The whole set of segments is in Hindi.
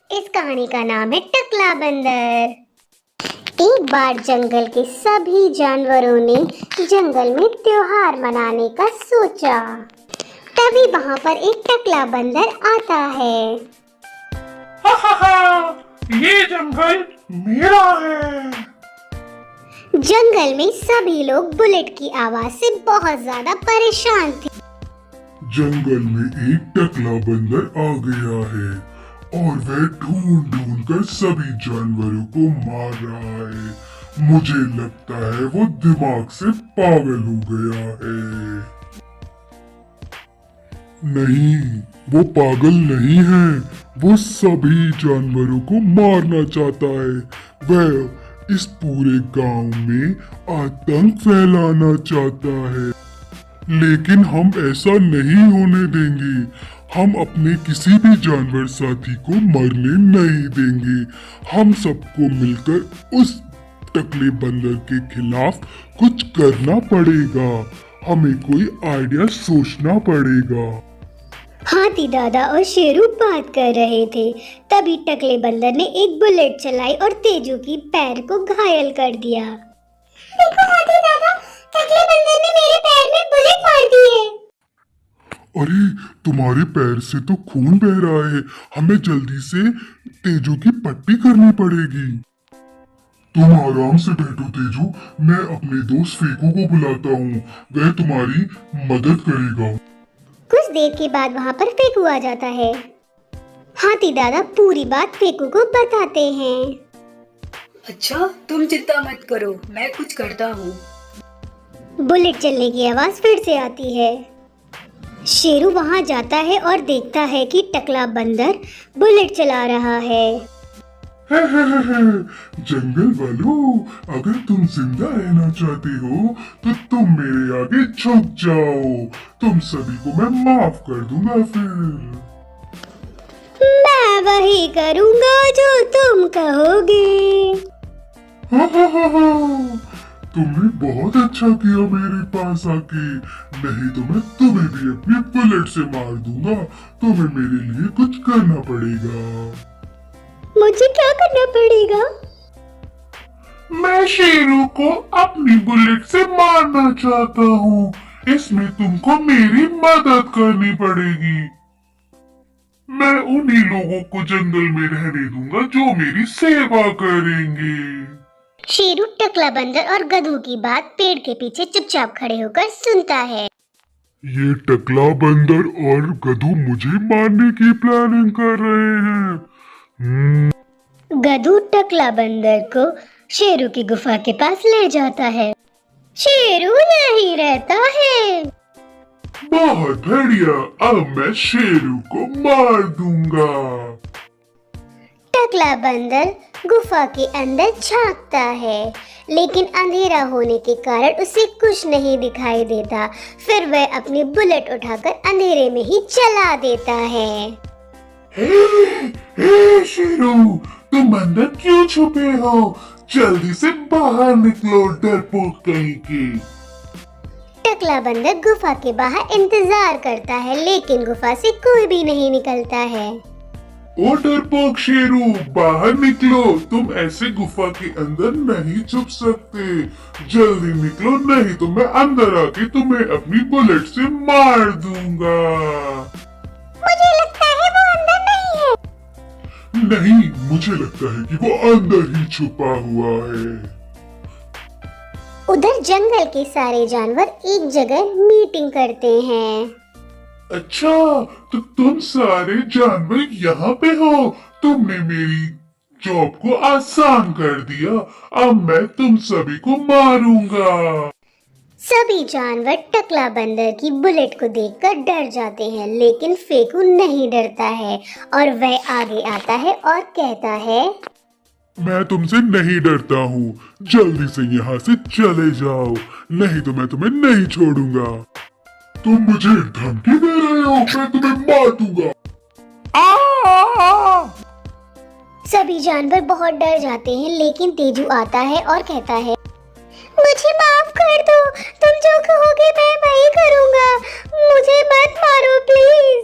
इस कहानी का नाम है टकला बंदर। एक बार जंगल के सभी जानवरों ने जंगल में त्योहार मनाने का सोचा। तभी वहाँ पर एक टकला बंदर आता है। हा हा हा, ये जंगल मेरा है। जंगल में सभी लोग बुलेट की आवाज से बहुत ज्यादा परेशान थे। जंगल में एक टकला बंदर आ गया है और वह ढूंढ ढूंढ कर सभी जानवरों को मार रहा है। मुझे लगता है वो दिमाग से पागल हो गया है। नहीं, वो पागल नहीं है। वो सभी जानवरों को मारना चाहता है। वह इस पूरे गांव में आतंक फैलाना चाहता है, लेकिन हम ऐसा नहीं होने देंगे। हम अपने किसी भी जानवर साथी को मरने नहीं देंगे। हम सबको मिलकर उस टकले बंदर के खिलाफ कुछ करना पड़ेगा। हमें कोई आइडिया सोचना पड़ेगा। हाथी दादा और शेरू बात कर रहे थे। तभी टकले बंदर ने एक बुलेट चलाई और तेजू की पैर को घायल कर दिया। देखो हाथी दादा, टकले बंदर ने मेरे पैर में बुलेट मार दी है। अरे, तुम्हारे पैर से तो खून बह रहा है। हमें जल्दी से तेजू की पट्टी करनी पड़ेगी। तुम आराम से बैठो तेजू, मैं अपने दोस्त फेकू को बुलाता हूँ। वह तुम्हारी मदद करेगा। कुछ देर के बाद वहाँ पर फेकू आ जाता है। हाथी दादा पूरी बात फेकू को बताते हैं। अच्छा, तुम चिंता मत करो, मैं कुछ करता हूँ। बुलेट चलने की आवाज फिर से आती है। शेरू वहाँ जाता है और देखता है कि टकला बंदर बुलेट चला रहा है। जंगल वालों, अगर तुम जिंदा रहना चाहते हो तो तुम मेरे आगे झुक जाओ। तुम सभी को मैं माफ कर दूंगा। फिर मैं वही करूँगा जो तुम कहोगे। तुमने बहुत अच्छा किया मेरे पास आके। नहीं तो मैं तुम्हें भी अपनी बुलेट से मार दूंगा। तुम्हें मेरे लिए कुछ करना पड़ेगा। मुझे क्या करना पड़ेगा? मैं शेरू को अपनी बुलेट से मारना चाहता हूँ। इसमें तुमको मेरी मदद करनी पड़ेगी। मैं उन्हीं लोगों को जंगल में रहने दूंगा जो मेरी सेवा करेंगे। शेरू टकला बंदर और गधू की बात पेड़ के पीछे चुपचाप खड़े होकर सुनता है। ये टकला बंदर और गधू मुझे मारने की प्लानिंग कर रहे हैं। गधू टकला बंदर को शेरू की गुफा के पास ले जाता है। शेरू यहीं रहता है। बहुत बढ़िया, अब मैं शेरू को मार दूंगा। टकला बंदर गुफा के अंदर झांकता है, लेकिन अंधेरा होने के कारण उसे कुछ नहीं दिखाई देता। फिर वह अपनी बुलेट उठाकर अंधेरे में ही चला देता है। हे शेरू, तुम अंदर क्यों छुपे हो? जल्दी से बाहर निकलो, डरपोक कहीं की। टकला बंदर गुफा के बाहर इंतजार करता है, लेकिन गुफा से कोई भी नहीं निकलता है। ओ डरपोक शेरू, बाहर निकलो। तुम ऐसे गुफा के अंदर नहीं छुप सकते। जल्दी निकलो, नहीं तो मैं अंदर आके तुम्हें अपनी बुलेट से मार दूंगा। मुझे लगता है वो अंदर नहीं है। नहीं, मुझे लगता है कि वो अंदर ही छुपा हुआ है। उधर जंगल के सारे जानवर एक जगह मीटिंग करते हैं। अच्छा, तो तुम सारे जानवर यहाँ पे हो। तुमने मेरी जॉब को आसान कर दिया। अब मैं तुम सभी को मारूंगा। सभी जानवर टकला बंदर की बुलेट को देखकर डर जाते हैं, लेकिन फेकू नहीं डरता है और वह आगे आता है और कहता है, मैं तुमसे नहीं डरता हूँ। जल्दी से यहाँ से चले जाओ, नहीं तो मैं तुम्हें नहीं छोड़ूंगा। तुम मुझे धमकी दे रहे हो? मैं तुम्हें मार दूंगा। सभी जानवर बहुत डर जाते हैं, लेकिन तेजू आता है और कहता है, मुझे माफ कर दो। तुम जो कहोगे मैं वही करूँगा। मुझे मत मारो प्लीज।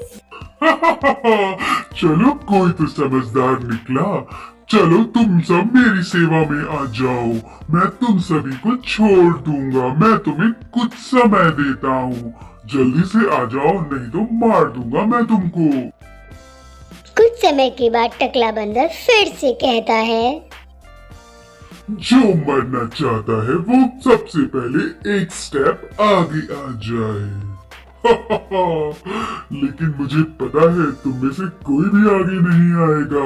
चलो कोई तो समझदार निकला। चलो तुम सब मेरी सेवा में आ जाओ, मैं तुम सभी को छोड़ दूंगा। मैं तुम्हें कुछ समय देता हूँ, जल्दी से आ जाओ नहीं तो मार दूंगा मैं तुमको। कुछ समय के बाद टकला बंदर फिर से कहता है, जो मरना चाहता है वो सबसे पहले एक स्टेप आगे आ जाए। लेकिन मुझे पता है तुम में से कोई भी आगे नहीं आएगा।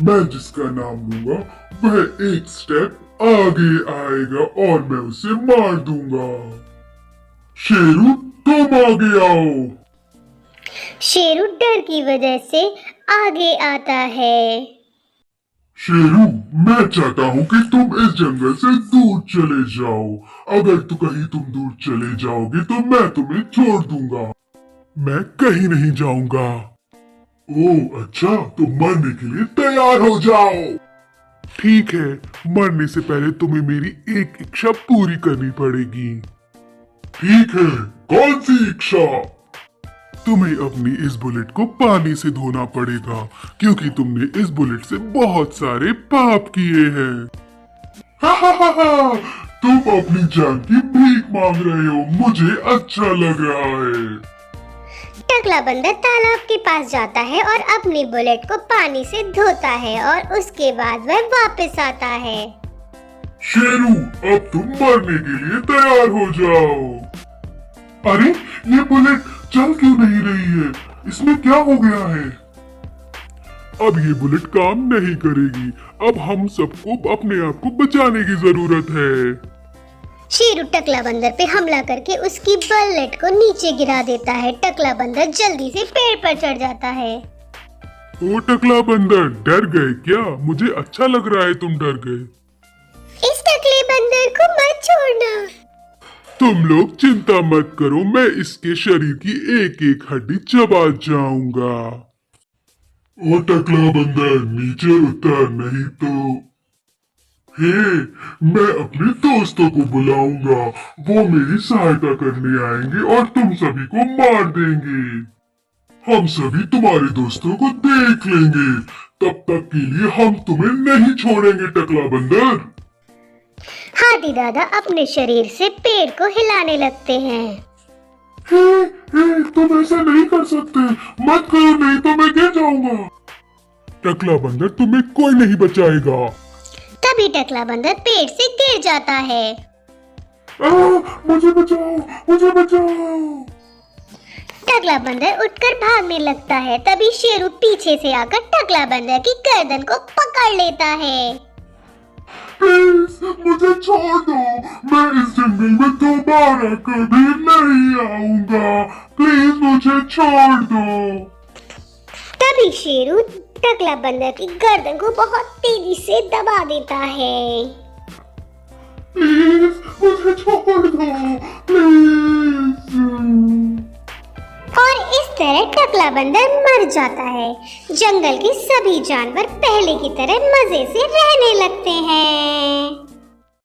मैं जिसका नाम लूंगा वह एक स्टेप आगे आएगा और मैं उसे मार दूंगा। शेरू तुम आगे आओ। शेरू डर की वजह से आगे आता है। शेरू मैं चाहता हूँ कि तुम इस जंगल से दूर चले जाओ। अगर तो कहीं तुम दूर चले जाओगे तो मैं तुम्हें छोड़ दूंगा। मैं कहीं नहीं जाऊंगा। ओह अच्छा, तो मरने के लिए तैयार हो जाओ। ठीक है, मरने से पहले तुम्हें मेरी एक इच्छा पूरी करनी पड़ेगी। ठीक है, कौन सी इच्छा? तुम्हें अपनी इस बुलेट को पानी से धोना पड़ेगा, क्योंकि तुमने इस बुलेट से बहुत सारे पाप किए हैं। हा, तुम अपनी जान की भीख मांग रहे हो, मुझे अच्छा लग रहा है। टकला बंदर तालाब के पास जाता है और अपनी बुलेट को पानी से धोता है और उसके बाद वह वापस आता है। शेरू अब तुम मरने के लिए तैयार हो जाओ। अरे ये बुलेट चल क्यों नहीं रही है? इसमें क्या हो गया है? अब ये बुलेट काम नहीं करेगी। अब हम सबको अपने आप को बचाने की जरूरत है। शेरू टकला बंदर पे हमला करके उसकी बुलेट को नीचे गिरा देता है। टकला बंदर जल्दी से पेड़ पर चढ़ जाता है। ओ टकला बंदर, डर गए क्या? मुझे अच्छा लग रहा है तुम डर गए। इस टकले बंदर को मत छोड़ना। तुम लोग चिंता मत करो, मैं इसके शरीर की एक एक हड्डी चबा जाऊंगा। ओ टकला बंदर नीचे उतर, नहीं तो हे, मैं अपने दोस्तों को बुलाऊंगा। वो मेरी सहायता करने आएंगे और तुम सभी को मार देंगे। हम सभी तुम्हारे दोस्तों को देख लेंगे। तब तक के लिए हम तुम्हें नहीं छोड़ेंगे टकला बंदर। हाथी दादा अपने शरीर से पेड़ को हिलाने लगते हैं। हे, तुम ऐसा नहीं कर सकते, मत करो नहीं तो मैं गिर जाऊंगा। टकला बंदर तुम्हें कोई नहीं बचाएगा। तभी टकला बंदर पेड़ से गिर जाता है। मुझे बचाओ, मुझे बचाओ। टकला बंदर उठकर भागने लगता है। तभी शेरू पीछे से आकर टकला बंदर की गर्दन को पकड़ लेता है। प्लीज मुझे छोड़ दो, मैं इस जंगल में दोबारा कभी नहीं आऊंगा। प्लीज मुझे छोड़ दो। तभी शेरू टकला बंदर की गर्दन को बहुत तेजी से दबा देता है। प्लीज मुझे छोड़ दो, प्लीज। और इस तरह टकला बंदर मर जाता है। जंगल के सभी जानवर पहले की तरह मजे से रहने लगते हैं।